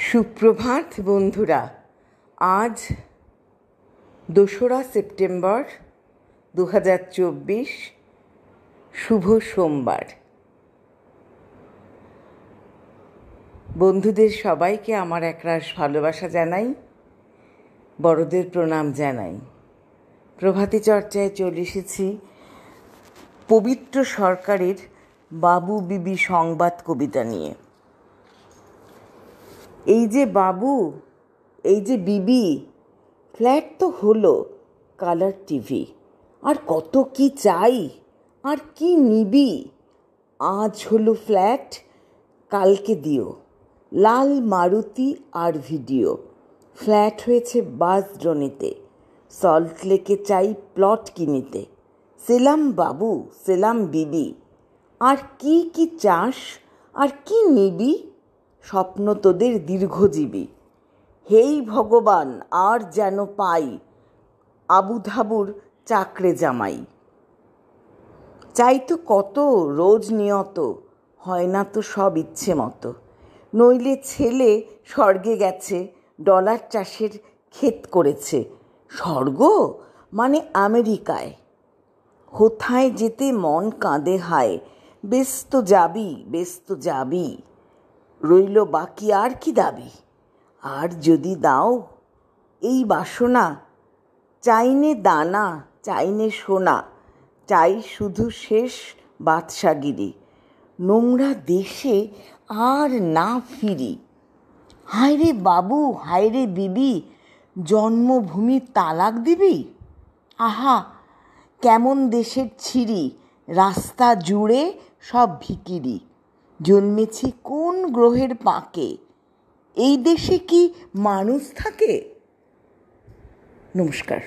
সুপ্রভাত বন্ধুরা। আজ 2রা সেপ্টেম্বর 2024, শুভ সোমবার। বন্ধুদের সবাইকে আমার একরাশ ভালোবাসা জানাই, বড়দের প্রণাম জানাই। প্রভাতী চর্চায় চলে এসেছি পবিত্র সরকারের বাবু বিবি সংবাদ কবিতা নিয়ে। এই যে বাবু, এই যে বিবি, ফ্ল্যাট তো হলো, কালার টিভি, আর কত কি চাই, আর কি নিবি। আজ হলো ফ্ল্যাট, কালকে দিও লাল মারুতি আর ভিডিও। ফ্ল্যাট হয়েছে বাসড্রোনেতে, সল্টলেকে চাই প্লট কিনিতে। সেলাম বাবু, সেলাম বিবি, আর কি কি চাস, আর কি নিবি। স্বপ্ন তোদের দীর্ঘজীবী, হেই ভগবান আর যেন পাই আবুধাবুর চাকরে জামাই। চাই তো কত রোজ নিয়ত, হয় না তো সব ইচ্ছে মতো। নইলে ছেলে স্বর্গে গেছে, ডলার চাষের ক্ষেত করেছে। স্বর্গ মানে আমেরিকায়, কোথায় যেতে মন কাঁদে হায়। বেশ তো যাবি, বেশ তো যাবি, রইল বাকি আর কি দাবি। আর যদি দাও এই বাসনা, চাইনে দানা, চাইনে সোনা, চাই শুধু শেষ বাদশাগিরি। নোংরা দেশে আর না ফিরি। হায়রে বাবু, হায়রে বিবি, জন্মভূমি তালাক দিবি। আহা কেমন দেশের ছিরি, রাস্তা জুড়ে সব ভিখিরি। জন্মেছি কোন গ্রহের পাকে, এই দেশে কি মানুষ থাকে। নমস্কার।